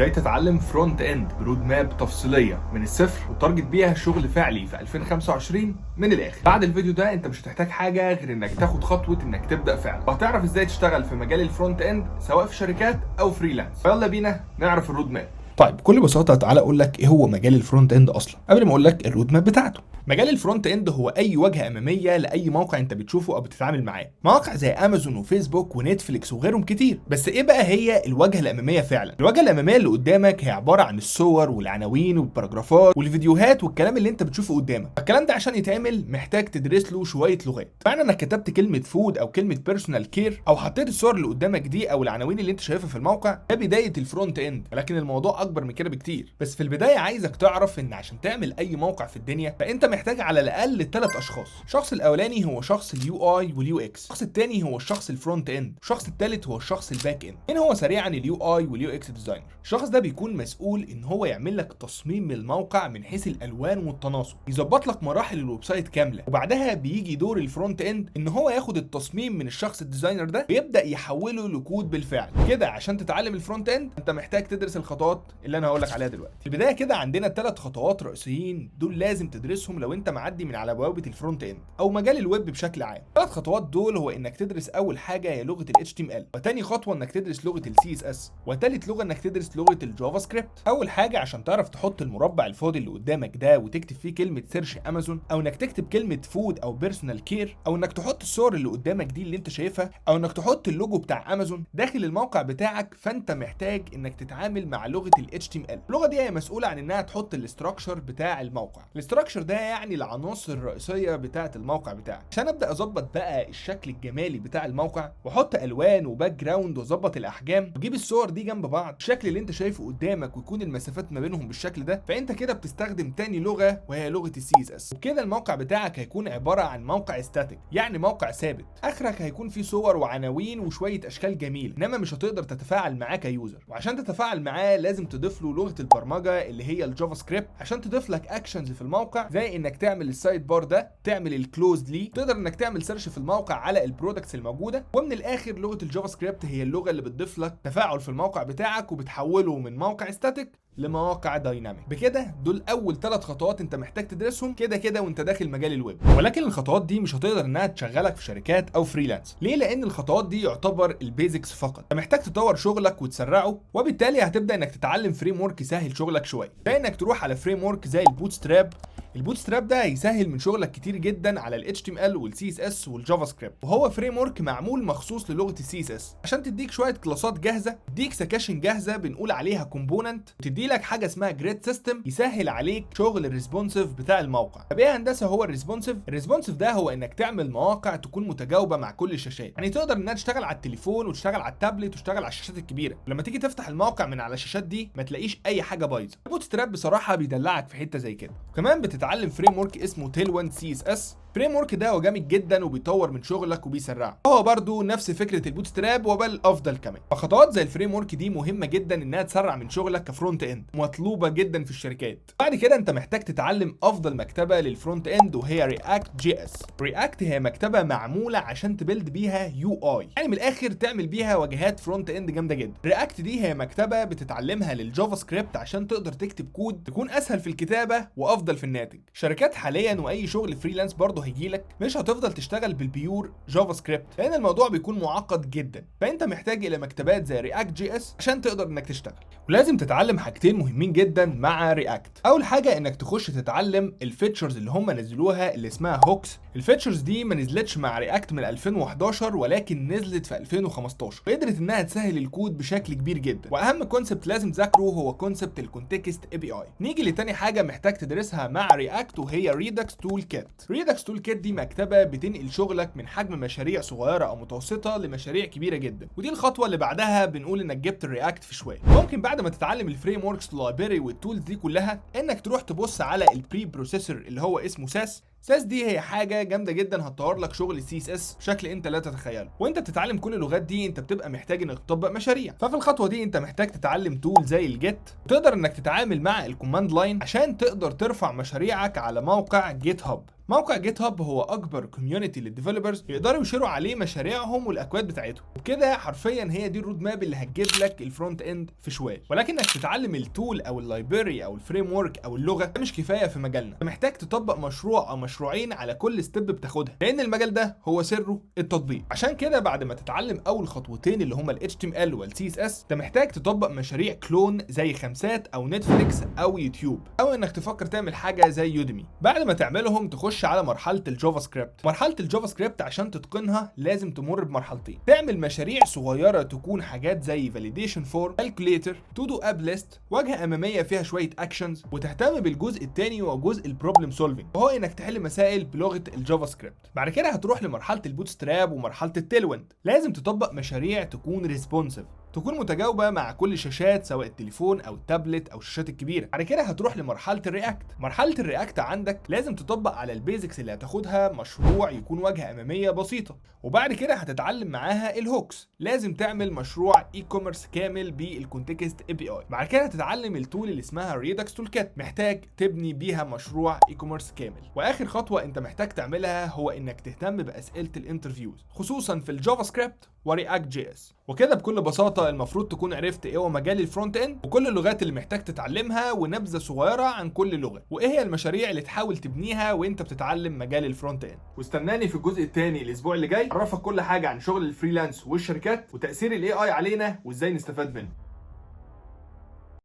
ازاي تتعلم فرونت اند برود ماب تفصيليه من الصفر وتارجت بيها شغل فعلي في 2025 من الاخر. بعد الفيديو ده انت مش هتحتاج حاجه غير انك تاخد خطوه انك تبدا فعلا، وهتعرف ازاي تشتغل في مجال الفرونت اند سواء في شركات او فريلانس. يلا بينا نعرف الرود ماب. طيب بكل بساطه تعالى اقول لك ايه هو مجال الفرونت اند اصلا قبل ما اقول لك الرود ماب بتاعته. مجال الفرونت اند هو اي واجهه اماميه لاي موقع انت بتشوفه او بتتعامل معاه، مواقع زي امازون وفيسبوك ونتفليكس وغيرهم كتير. بس ايه بقى هي الواجهه الاماميه فعلا؟ الواجهه الاماميه اللي قدامك هي عباره عن الصور والعناوين والباراجرافات والفيديوهات والكلام اللي انت بتشوفه قدامك. الكلام ده عشان يتعمل محتاج تدرس له شويه لغات. معنى انك كتبت كلمه فود او كلمه بيرسونال كير او حطيت الصور اللي قدامك دي او العناوين اللي انت شايفها في الموقع، ده بدايه الفرونت اند. ولكن الموضوع اكبر من كده بكتير. بس في البدايه عايزك تعرف ان عشان تعمل اي موقع في الدنيا فانت محتاج على الاقل 3 اشخاص. الشخص الاولاني هو شخص اليو اي واليو اكس، الشخص الثاني هو الشخص الفرونت اند، الشخص الثالث هو الشخص الباك اند. هنا هو سريعا اليو اي واليو اكس ديزاينر. الشخص ده بيكون مسؤول ان هو يعمل لك تصميم الموقع من حيث الالوان والتناسق، يظبط لك مراحل الويب سايت كامله. وبعدها بيجي دور الفرونت اند ان هو ياخد التصميم من الشخص الديزاينر ده ويبدا يحوله لكود بالفعل. كده عشان تتعلم الفرونت اند انت محتاج تدرس الخطوات اللي انا هقول لك عليها دلوقتي. في البدايه كده عندنا 3 خطوات رئيسيين، دول لازم تدرسهم لو انت معدي من على بوابه الفرونت اند او مجال الويب بشكل عام. 3 خطوات دول هو انك تدرس اول حاجه هي لغه ال HTML، وتاني خطوه انك تدرس لغه ال CSS، وتالت لغه انك تدرس لغه الجافا سكريبت. اول حاجه عشان تعرف تحط المربع الفاضي اللي قدامك ده وتكتب فيه كلمه سيرش امازون، او انك تكتب كلمه فود او بيرسونال كير، او انك تحط الصور اللي قدامك دي اللي انت شايفها، او انك تحط اللوجو بتاع امازون داخل الموقع بتاعك، فانت محتاج انك تتعامل مع لغه ال HTML. اللغه دي هي مسؤوله عن انها تحط الاستراكشر بتاع الموقع. الاستراكشر ده يعني العناصر الرئيسيه بتاعه الموقع بتاعك. عشان ابدا اظبط بقى الشكل الجمالي بتاع الموقع واحط الوان وباك جراوند واظبط الاحجام واجيب الصور دي جنب بعض الشكل اللي انت شايفه قدامك ويكون المسافات ما بينهم بالشكل ده، فانت كده بتستخدم تاني لغه وهي لغه السي اس اس. وكده الموقع بتاعك هيكون عباره عن موقع ستاتيك، يعني موقع ثابت. اخرك هيكون فيه صور وعناوين وشويه اشكال جميله، انما مش هتقدر تتفاعل معاه كيوزر. وعشان تتفاعل معاه لازم تضيف له لغه البرمجه اللي هي الجافا سكريبت، عشان تضيف لك اكشنز في الموقع زي انك تعمل السايد بار ده، تعمل الكلوز ليه، تقدر انك تعمل سيرش في الموقع على البرودكتس الموجوده. ومن الاخر لغه الجافا سكريبت هي اللغه اللي بتضيف لك تفاعل في الموقع بتاعك وبتحوله من موقع ستاتيك لمواقع دايناميك. بكده دول اول 3 خطوات انت محتاج تدرسهم كده وانت داخل مجال الويب. ولكن الخطوات دي مش هتقدر انها تشغلك في شركات او فريلانس. ليه؟ لان الخطوات دي يعتبر البيزكس فقط. انت محتاج تطور شغلك وتسرعه، وبالتالي هتبدا انك تتعلم فريم ورك يسهل شغلك شويه، زي انك تروح على فريم ورك زي البوتستراب. البوتستراب ده هيسهل من شغلك كتير جدا على ال HTML وال CSS والجافا سكريبت، وهو فريم ورك معمول مخصوص للغه ال CSS عشان تديك شويه كلاسات جاهزه، تديك سكاشن جاهزه بنقول عليها كومبوننت، وتدي لك حاجه اسمها جريد سيستم يسهل عليك شغل الريسبونسيف بتاع الموقع. طب ايه يا هندسه هو الريسبونسيف؟ الريسبونسيف ده هو انك تعمل مواقع تكون متجاوبه مع كل الشاشات، يعني تقدر انها تشتغل على التليفون وتشتغل على التابلت وتشتغل على الشاشات الكبيره، ولما تيجي تفتح الموقع من على الشاشات دي ما تلاقيش اي حاجه بايظه. البوتستراب بصراحه بيدلعك في حته زي كده. وكمان بتتعلم فريم ورك اسمه تيل1 CSS. فريم ورك ده هو جامد جدا وبيطور من شغلك وبيسرعه، هو برضو نفس فكره البوتستراب وبل افضل كمان. فخطوات زي الفريم ورك دي مهمه جدا انها تسرع من شغلك كفرونت اند، مطلوبه جدا في الشركات. بعد كده انت محتاج تتعلم افضل مكتبه للفرونت اند وهي رياكت جي اس. رياكت هي مكتبه معموله عشان تبيلد بيها يو اي، يعني من الاخر تعمل بيها واجهات فرونت اند جامده جدا. رياكت دي هي مكتبه بتتعلمها للجافا سكريبت عشان تقدر تكتب كود تكون اسهل في الكتابه وافضل في الناتج. شركات حاليا واي شغل فريلانس برضه هيجيلك مش هتفضل تشتغل بالبيور جافا سكريبت لان الموضوع بيكون معقد جدا، فانت محتاج الى مكتبات زي رياكت جي اس عشان تقدر انك تشتغل. ولازم تتعلم حاجتين مهمين جدا مع رياكت. اول حاجه انك تخش تتعلم الفيتشرز اللي هم نزلوها اللي اسمها هوكس. الفيتشرز دي ما نزلتش مع رياكت من 2011 ولكن نزلت في 2015 وقدرت انها تسهل الكود بشكل كبير جدا. واهم كونسبت لازم تذاكره هو كونسبت الكونتكست اي بي اي. نيجي لتاني حاجه محتاج تدرسها مع رياكت وهي ريدكس تول كيت. ريدكس تول كيت دي مكتبه بتنقل شغلك من حجم مشاريع صغيره او متوسطه لمشاريع كبيره جدا، ودي الخطوه اللي بعدها بنقول انك جبت الرياكت في شويه. ممكن بعد ما تتعلم الفريم وركس لايبراري والتولز دي كلها انك تروح تبص على البري بروسيسور اللي هو اسمه ساس. ساس دي هي حاجه جامده جدا هتطور لك شغل السي اس اس بشكل انت لا تتخيله. وانت بتتعلم كل اللغات دي انت بتبقى محتاج انك تطبق مشاريع، ففي الخطوه دي انت محتاج تتعلم تول زي الجيت، تقدر انك تتعامل مع الكوماند لاين عشان تقدر ترفع مشاريعك على موقع جيت هاب. موقع جيت هاب هو اكبر كوميونتي للديفلوبرز يقدروا يشيروا عليه مشاريعهم والاكواد بتاعتهم، وبكده حرفيا هي دي الرود ماب اللي هتجيب لك الفرونت اند في شوال. ولكن انك تتعلم التول او اللايبرري او الفريم ورك او اللغه ده مش كفايه في مجالنا، انت محتاج تطبق مشروع او مشروعين على كل ستيب بتاخدها، لان المجال ده هو سره التطبيق. عشان كده بعد ما تتعلم اول خطوتين اللي هما ال HTML وال CSS انت محتاج تطبق مشاريع كلون زي خمسات او نتفليكس او يوتيوب، او انك تفكر تعمل حاجه زي يوديمي. بعد ما تعملهم تخش على مرحله الجافا سكريبت. مرحله الجافا سكريبت عشان تتقنها لازم تمر بمرحلتين، تعمل مشاريع صغيره تكون حاجات زي فاليديشن فورم، كالكوليتر، تو دو اب ليست، واجهه اماميه فيها شويه اكشنز، وتهتم بالجزء الثاني وهو جزء البروبلم سولفنج، وهو انك تحل مسائل بلغه الجافا سكريبت. بعد كده هتروح لمرحله البوتستراب ومرحله التيلويند. لازم تطبق مشاريع تكون ريسبونسيف، تكون متجاوبه مع كل الشاشات سواء التليفون او التابلت او الشاشات الكبيره. بعد كده هتروح لمرحله الرياكت. مرحله الرياكت عندك لازم تطبق على البيزكس اللي هتاخدها مشروع يكون واجهه اماميه بسيطه، وبعد كده هتتعلم معاها الهوكس. لازم تعمل مشروع اي كوميرس كامل بالكونتكست اي بي اي. بعد كده هتتعلم التول اللي اسمها ريدكس تول كات، محتاج تبني بيها مشروع اي كوميرس كامل. واخر خطوه انت محتاج تعملها هو انك تهتم باسئله الانترفيوز خصوصا في الجافا سكريبت ورياكت جي اس. وكده بكل بساطه المفروض تكون عرفت ايه هو مجال الفرونت اند وكل اللغات اللي محتاج تتعلمها، ونبذه صغيره عن كل لغه، وايه هي المشاريع اللي تحاول تبنيها وانت بتتعلم مجال الفرونت اند. واستناني في الجزء الثاني الاسبوع اللي جاي اعرفك كل حاجه عن شغل الفريلانس والشركات وتاثير الاي اي علينا وازاي نستفاد منه.